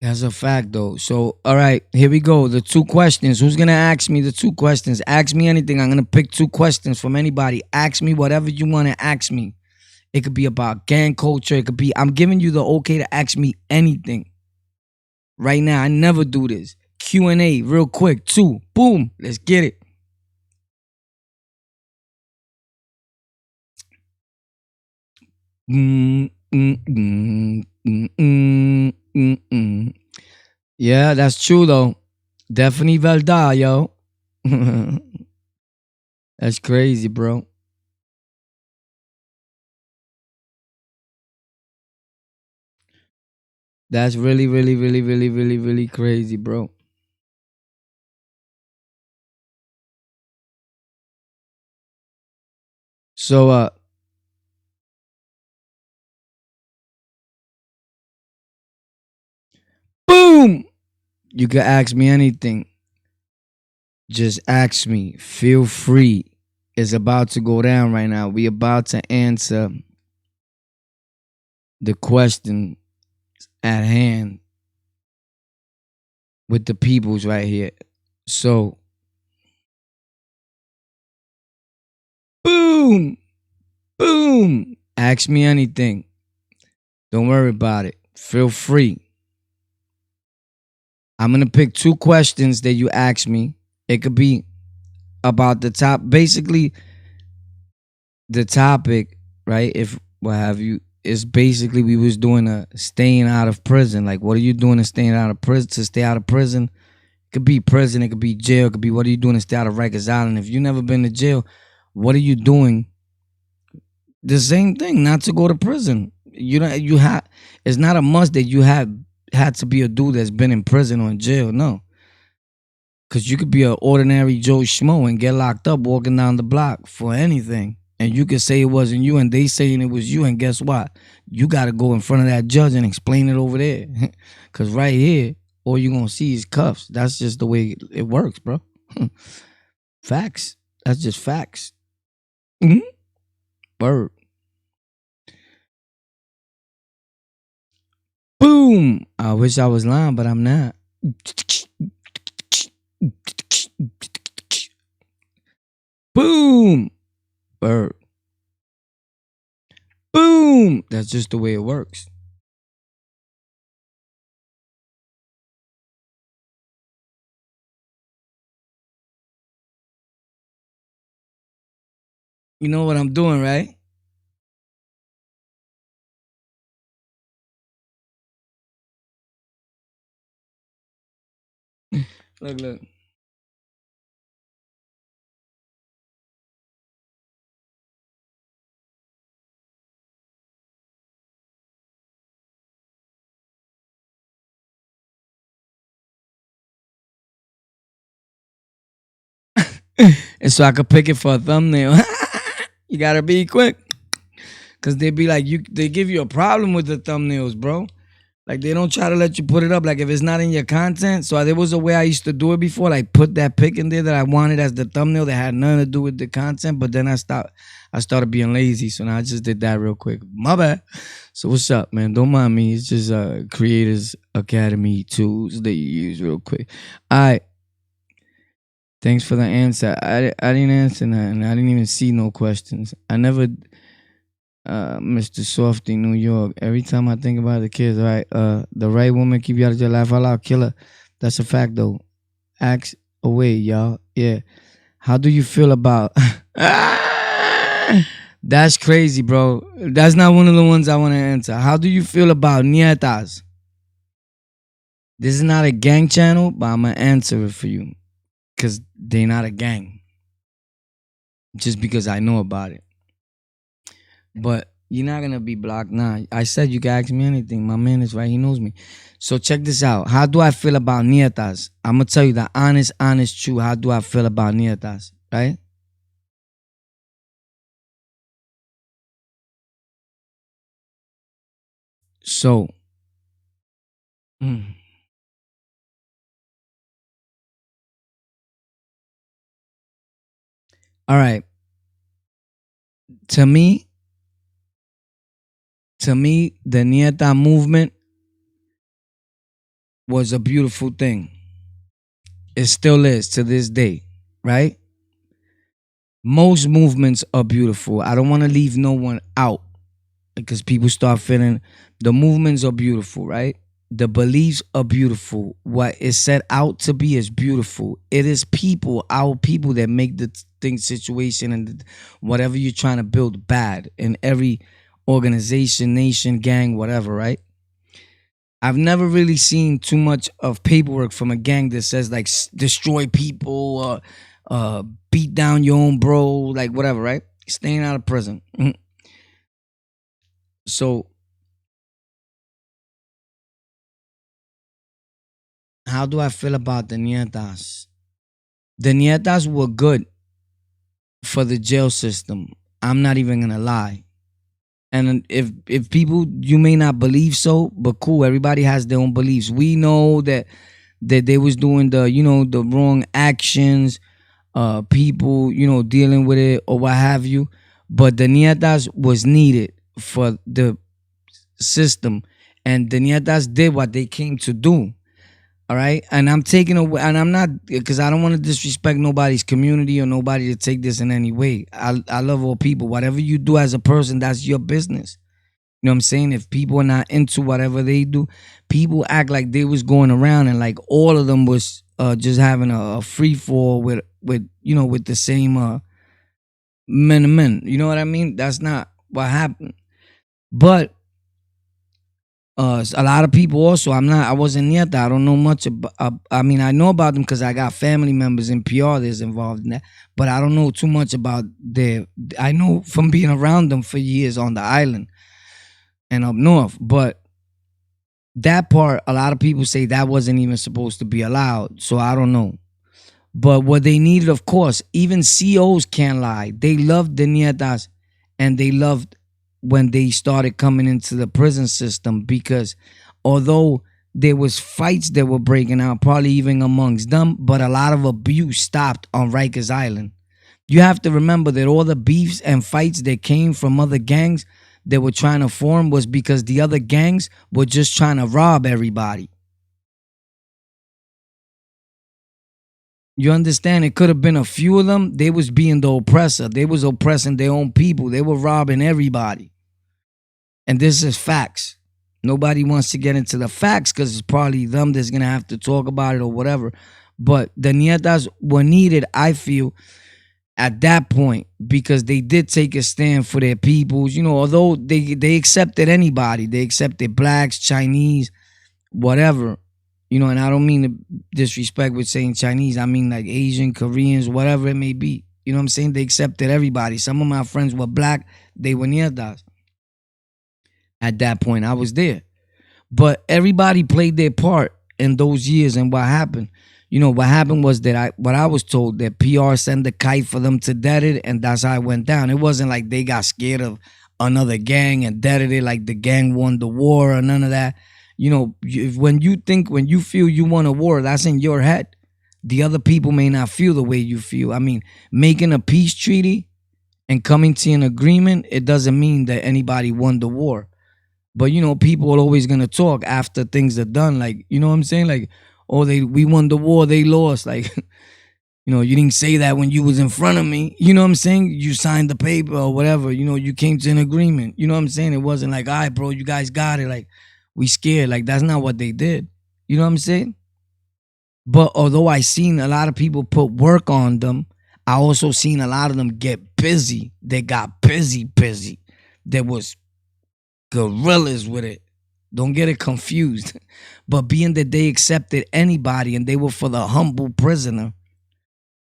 [SPEAKER 1] That's a fact, though. So, all right, here we go. The two questions. Who's gonna ask me the two questions? Ask me anything. I'm gonna pick two questions from anybody. Ask me whatever you want to ask me. It could be about gang culture. It could be. I'm giving you the okay to ask me anything right now. I never do this. Q&A, real quick. Two. Boom. Let's get it. Mm, mm, mm, mm, mm, mm, mm. Yeah, that's true though. Definitely verdad, yo. That's crazy, bro. That's really, really, really, really, really, really crazy, bro. So, boom. You can ask me anything. Just ask me. Feel free. It's about to go down right now. We about to answer the question at hand with the peoples right here. So, boom, boom. Ask me anything. Don't worry about it. Feel free. I'm gonna pick two questions that you ask me. It could be about the top, basically the topic, right? If what have you is basically we was doing a staying out of prison. Like, what are you doing to staying out of prison? To stay out of prison, it could be prison, it could be jail, it could be what are you doing to stay out of Rikers Island? If you never been to jail, what are you doing? The same thing, not to go to prison. You know, you have. It's not a must that you have had to be a dude that's been in prison or in jail. No, because you could be an ordinary Joe Schmo and get locked up walking down the block for anything. And you could say it wasn't you and they saying it was you. And guess what? You got to go in front of that judge and explain it over there. Because right here, all you're going to see is cuffs. That's just the way it works, bro. Facts. That's just facts. Mhm. Word. Boom. I wish I was lying, but I'm not. Boom. Word. Boom. That's just the way it works. You know what I'm doing, right? Look, look. And so I could pick it for a thumbnail. You gotta be quick. Cause they be like they give you a problem with the thumbnails, bro. Like they don't try to let you put it up. Like if it's not in your content. So there was a way I used to do it before, like put that pic in there that I wanted as the thumbnail that had nothing to do with the content. But then I started being lazy. So now I just did that real quick. My bad. So what's up, man? Don't mind me. It's just Creators Academy tools that you use real quick. All right. Thanks for the answer. I didn't answer that, and I didn't even see no questions. I never, Mr. Softy, New York. Every time I think about the kids, right? The right woman keep you out of your life. I'll kill her. That's a fact, though. Ask away, y'all. Yeah. How do you feel about? That's crazy, bro. That's not one of the ones I want to answer. How do you feel about nietas? This is not a gang channel, but I'm gonna answer it for you because they not a gang. Just because I know about it. But you're not gonna be blocked now. I said you can ask me anything. My man is right, he knows me. So check this out. How do I feel about nietas? I'm gonna tell you the honest truth. How do I feel about nietas? Right? So mm, all right. To me, the nieta movement was a beautiful thing. It still is to this day, right? Most movements are beautiful. I don't want to leave no one out because people start feeling the movements are beautiful, right? The beliefs are beautiful. What is set out to be is beautiful. It is people, our people, that make the thing situation and whatever you're trying to build bad in every organization, nation, gang, whatever, right? I've never really seen too much of paperwork from a gang that says like destroy people, beat down your own bro, like whatever, right? Staying out of prison. So how do I feel about the nietas? The nietas were good for the jail system. I'm not even gonna lie. And if people, you may not believe so, but cool. Everybody has their own beliefs. We know that they was doing the the wrong actions, people dealing with it or what have you. But the nietas was needed for the system, and the nietas did what they came to do. All right. And I'm taking away, and I'm not, because I don't want to disrespect nobody's community or nobody to take this in any way. I love all people. Whatever you do as a person, that's your business. You know what I'm saying? If people are not into whatever they do, people act like they was going around and like all of them was just having a free fall with the same men to men. You know what I mean? That's not what happened. But a lot of people also. I wasn't near that. I don't know much about. I mean, I know about them because I got family members in PR that's involved in that. But I don't know too much about their. I know from being around them for years on the island and up north. But that part, a lot of people say that wasn't even supposed to be allowed. So I don't know. But what they needed, of course, even COs can't lie. They loved the nietas, and they loved when they started coming into the prison system, because although there was fights that were breaking out, probably even amongst them, but a lot of abuse stopped on Rikers Island. You have to remember that all the beefs and fights that came from other gangs that were trying to form was because the other gangs were just trying to rob everybody. You understand? It could have been a few of them. They was being the oppressor. They was oppressing their own people. They were robbing everybody. And this is facts. Nobody wants to get into the facts because it's probably them that's gonna have to talk about it or whatever. But the nietas were needed, I feel, at that point, because they did take a stand for their peoples. Although they accepted anybody, they accepted blacks, Chinese, whatever. And I don't mean to disrespect with saying Chinese. I mean like Asian, Koreans, whatever it may be. You know what I'm saying? They accepted everybody. Some of my friends were black. They were nietas. At that point, I was there. But everybody played their part in those years. And what happened? What happened was that what I was told, that PR sent the kite for them to dead it, and that's how it went down. It wasn't like they got scared of another gang and deaded it like the gang won the war or none of that. When you feel you won a war, that's in your head. The other people may not feel the way you feel. I mean, making a peace treaty and coming to an agreement, it doesn't mean that anybody won the war. But people are always gonna talk after things are done. Like, you know what I'm saying? Like, oh, we won the war, they lost. Like, you didn't say that when you was in front of me. You know what I'm saying? You signed the paper or whatever. You came to an agreement. You know what I'm saying? It wasn't like, all right, bro, you guys got it. Like, we scared. Like, that's not what they did. You know what I'm saying? But although I seen a lot of people put work on them, I also seen a lot of them get busy. They got busy. There was gorillas with it. Don't get it confused. But being that they accepted anybody and they were for the humble prisoner,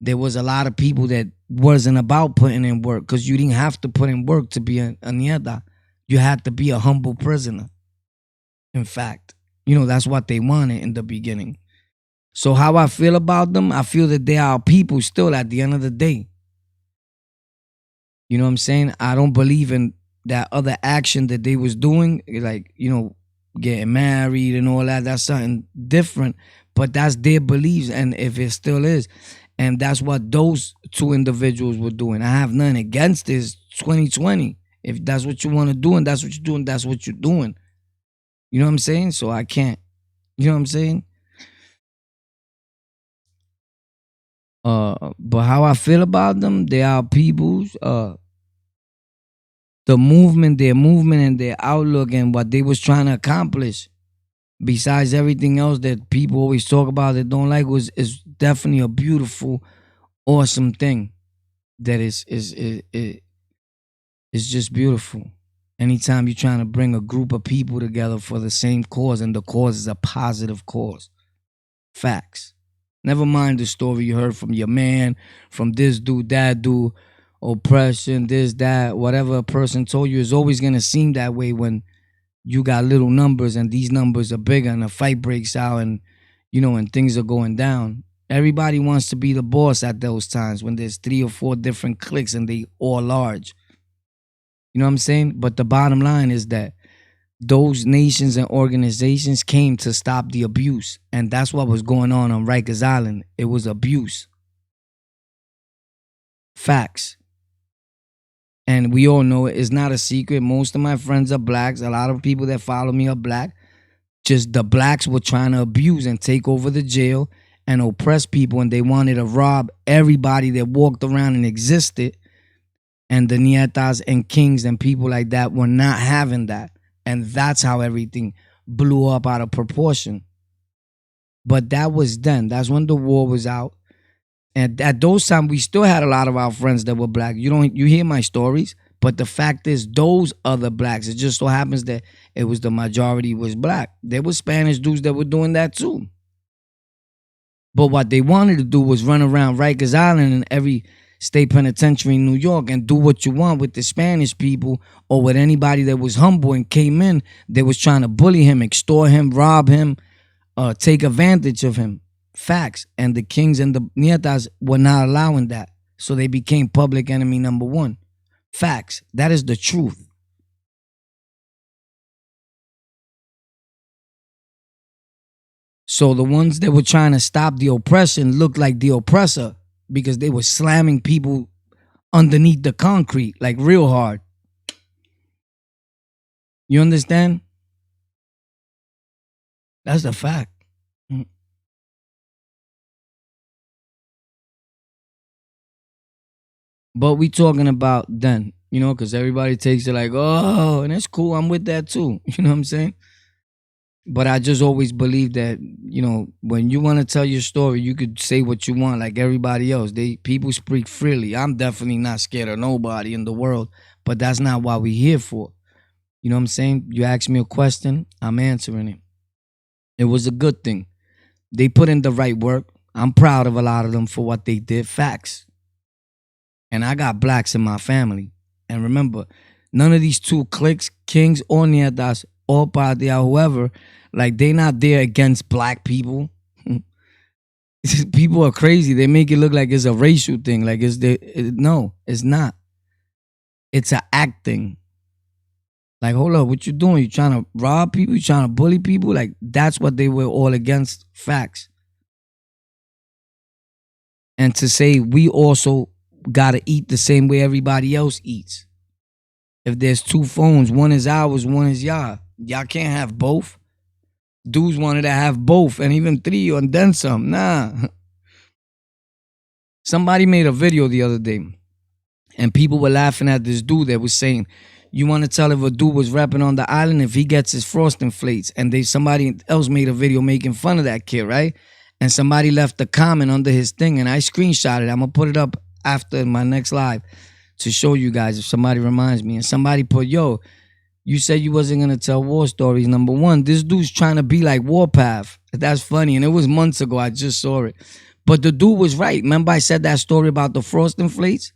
[SPEAKER 1] there was a lot of people that wasn't about putting in work, because you didn't have to put in work to be a nieta. You had to be a humble prisoner. In fact, that's what they wanted in the beginning. So how I feel about them, I feel that they are people still at the end of the day. You know what I'm saying? I don't believe in that other action that they was doing, like, getting married and all that. That's something different, but that's their beliefs, and if it still is. And that's what those two individuals were doing. I have nothing against this. 2020. If that's what you want to do and that's what you're doing, that's what you're doing. You know what I'm saying? So I can't, You know what I'm saying? But how I feel about them, they are people's the movement, their movement and their outlook and what they was trying to accomplish. Besides everything else that people always talk about that don't like was is definitely a beautiful, awesome thing. That is just beautiful. Anytime you're trying to bring a group of people together for the same cause and the cause is a positive cause. Facts. Never mind the story you heard from your man, from this dude, that dude, oppression, this, that, whatever a person told you is always gonna seem that way when you got little numbers and these numbers are bigger and a fight breaks out and and things are going down. Everybody wants to be the boss at those times when there's 3 or 4 different cliques and they all large. You know what I'm saying? But the bottom line is that those nations and organizations came to stop the abuse. And that's what was going on Rikers Island. It was abuse. Facts. And we all know it. It's not a secret. Most of my friends are blacks. A lot of people that follow me are black. Just the blacks were trying to abuse and take over the jail and oppress people. And they wanted to rob everybody that walked around and existed. And the Nietas and Kings and people like that were not having that. And that's how everything blew up out of proportion. But that was then. That's when the war was out. And at those times, we still had a lot of our friends that were black. You hear my stories, but the fact is, those other blacks. It just so happens that it was the majority was black. There were Spanish dudes that were doing that too. But what they wanted to do was run around Rikers Island and every state penitentiary in New York and do what you want with the Spanish people or with anybody that was humble and came in. They was trying to bully him, extort him, rob him, take advantage of him. Facts. And the Kings and the Nietas were not allowing that. So they became public enemy number 1. Facts. That is the truth. So the ones that were trying to stop the oppression looked like the oppressor because they were slamming people underneath the concrete, like real hard. You understand? That's a fact. But we talking about then, because everybody takes it like, oh, and it's cool. I'm with that too. You know what I'm saying? But I just always believe that, when you want to tell your story, you could say what you want like everybody else. People speak freely. I'm definitely not scared of nobody in the world, but that's not what we're here for. You know what I'm saying? You ask me a question, I'm answering it. It was a good thing. They put in the right work. I'm proud of a lot of them for what they did. Facts. And I got blacks in my family. And remember, none of these 2 cliques, Kings or Nietas or Patia, whoever, like they not there against black people. People are crazy. They make it look like it's a racial thing. Like no, it's not. It's an acting. Like, hold up, what you doing? You trying to rob people? You trying to bully people? Like, that's what they were all against. Facts. And to say we also gotta eat the same way everybody else eats. If there's 2 phones, one is ours, one is y'all. Y'all can't have both. Dudes wanted to have both and even 3 and then some. Nah. Somebody made a video the other day and people were laughing at this dude that was saying, you want to tell if a dude was rapping on the island if he gets his frosting flakes. And somebody else made a video making fun of that kid, right? And somebody left a comment under his thing and I screenshot it. I'm going to put it up after my next live to show you guys if somebody reminds me. And somebody put, yo, you said you wasn't going to tell war stories. Number 1, this dude's trying to be like Warpath. That's funny. And it was months ago. I just saw it. But the dude was right. Remember I said that story about the frosting flakes?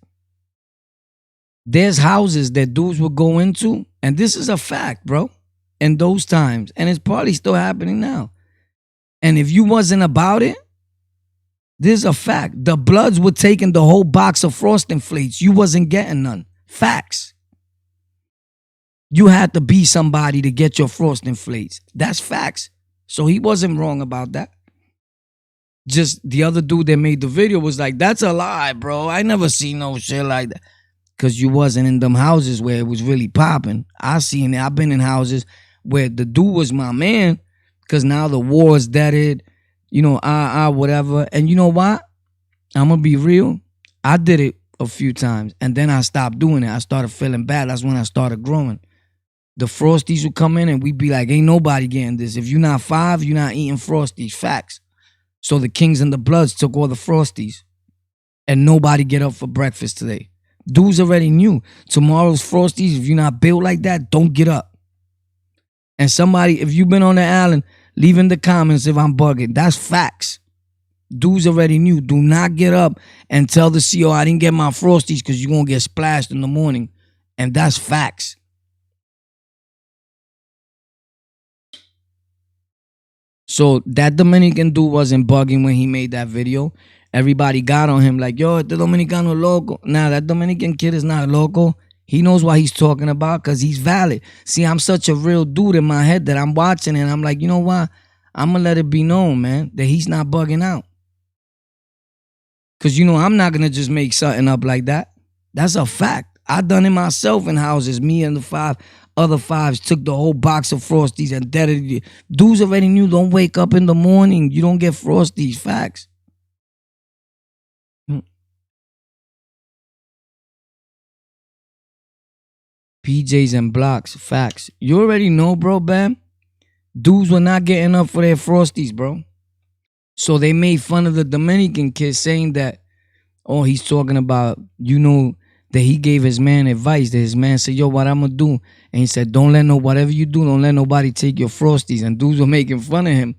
[SPEAKER 1] There's houses that dudes would go into. And this is a fact, bro. In those times. And it's probably still happening now. And if you wasn't about it, this is a fact. The Bloods were taking the whole box of frosting flakes. You wasn't getting none. Facts. You had to be somebody to get your frosting flakes. That's facts. So he wasn't wrong about that. Just the other dude that made the video was like, that's a lie, bro. I never seen no shit like that. Because you wasn't in them houses where it was really popping. I seen it. I've been in houses where the dude was my man, Because now the war is deaded, whatever. And you know what? I'm going to be real. I did it a few times and then I stopped doing it. I started feeling bad. That's when I started growing. The Frosties would come in and we'd be like, ain't nobody getting this. If you're not 5, you're not eating Frosties. Facts. So the Kings and the Bloods took all the Frosties and nobody get up for breakfast today. Dudes already knew tomorrow's Frosties. If you're not built like that, don't get up. And somebody, if you've been on the island, leave in the comments if I'm bugging. That's facts. Dudes already knew. Do not get up and tell the CO I didn't get my Frosties because you're going to get splashed in the morning. And that's facts. So that Dominican dude wasn't bugging when he made that video. Everybody got on him like, yo, the Dominicano loco. Nah, that Dominican kid is not loco. He knows what he's talking about because he's valid. See, I'm such a real dude in my head that I'm watching and I'm like, you know what? I'm going to let it be known, man, that he's not bugging out. Because, I'm not going to just make something up like that. That's a fact. I done it myself in houses. Me and the 5 other 5s took the whole box of Frosties and dead it. Dudes already knew, don't wake up in the morning. You don't get Frosties. Facts. PJs and blocks. Facts. You already know, bro, Bam. Dudes were not getting up for their Frosties, bro. So they made fun of the Dominican kid saying that, oh, he's talking about, that he gave his man advice. That his man said, yo, what I'm going to do? And he said, whatever you do, don't let nobody take your Frosties. And dudes were making fun of him.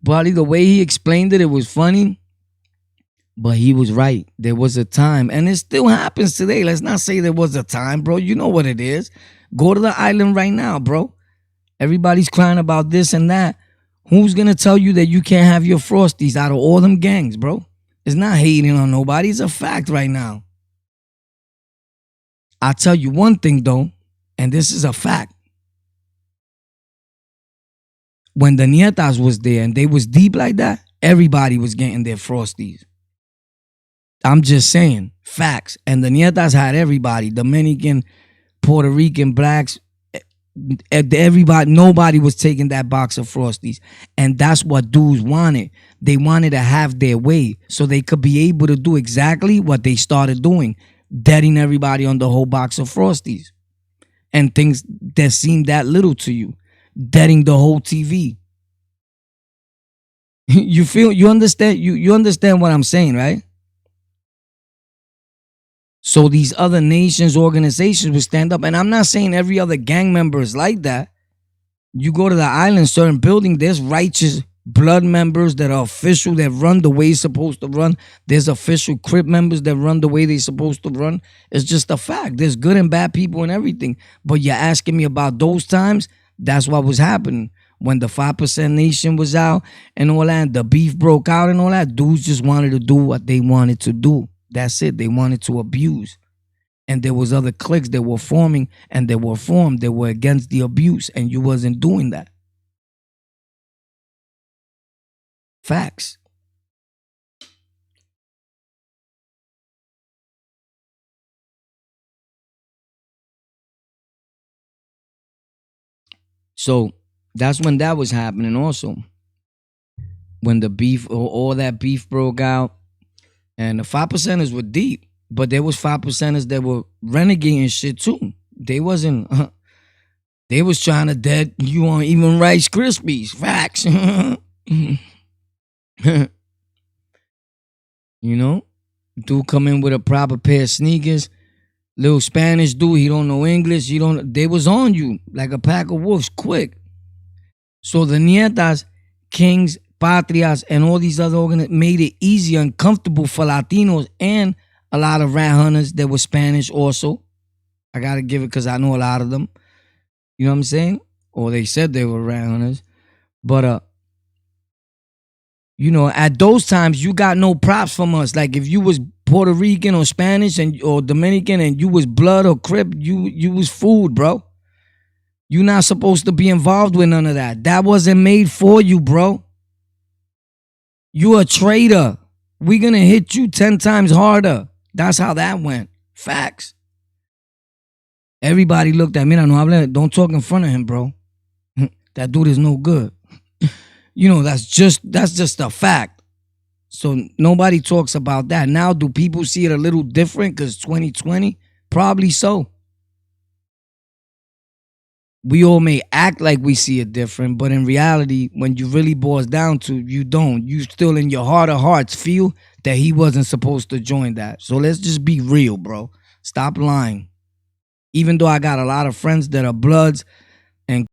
[SPEAKER 1] But the way he explained it, it was funny. But he was right. There was a time. And it still happens today. Let's not say there was a time, bro. You know what it is. Go to the island right now, bro. Everybody's crying about this and that. Who's going to tell you that you can't have your Frosties out of all them gangs, bro? It's not hating on nobody. It's a fact right now. I'll tell you one thing, though, and this is a fact. When the Nietas was there and they was deep like that, everybody was getting their Frosties. I'm just saying, facts. And the Nietas had everybody, Dominican, Puerto Rican, blacks, everybody, nobody was taking that box of Frosties. And that's what dudes wanted. They wanted to have their way so they could be able to do exactly what they started doing. Deading everybody on the whole box of Frosties. And things that seem that little to you. Deading the whole TV. You understand? You understand what I'm saying, right? So these other nations, organizations will stand up. And I'm not saying every other gang member is like that. You go to the island, certain building, there's righteous blood members that are official, that run the way it's supposed to run. There's official Crip members that run the way they're supposed to run. It's just a fact. There's good and bad people and everything. But you're asking me about those times? That's what was happening. When the 5% Nation was out and all that, the beef broke out and all that, dudes just wanted to do what they wanted to do. That's it. They wanted to abuse. And there was other cliques that were forming and that were formed that were against the abuse. And you wasn't doing that. Facts. So that's when that was happening also. When the beef, all that beef broke out. And the 5%ers were deep. But there was 5%ers that were renegading shit too. They wasn't, they was trying to dead you on even Rice Krispies. Facts. Dude come in with a proper pair of sneakers. Little Spanish dude, he don't know English. They was on you like a pack of wolves quick. So the Nietas, Kings, Patrias, and all these other organizations made it easy and comfortable for Latinos and a lot of rat hunters that were Spanish also. I got to give it because I know a lot of them. You know what I'm saying? Or they said they were rat hunters. But, at those times, you got no props from us. Like if you was Puerto Rican or Spanish or Dominican and you was blood or Crip, you was food, bro. You not supposed to be involved with none of that. That wasn't made for you, bro. You a traitor. We gonna hit you 10 times harder. That's how that went. Facts. Everybody looked at me. Don't talk in front of him, bro. That dude is no good. that's just a fact. So nobody talks about that. Now, do people see it a little different because 2020? Probably so. We all may act like we see it different, but in reality, when you really boils down to, you don't. You still in your heart of hearts feel that he wasn't supposed to join that. So let's just be real, bro. Stop lying. Even though I got a lot of friends that are bloods and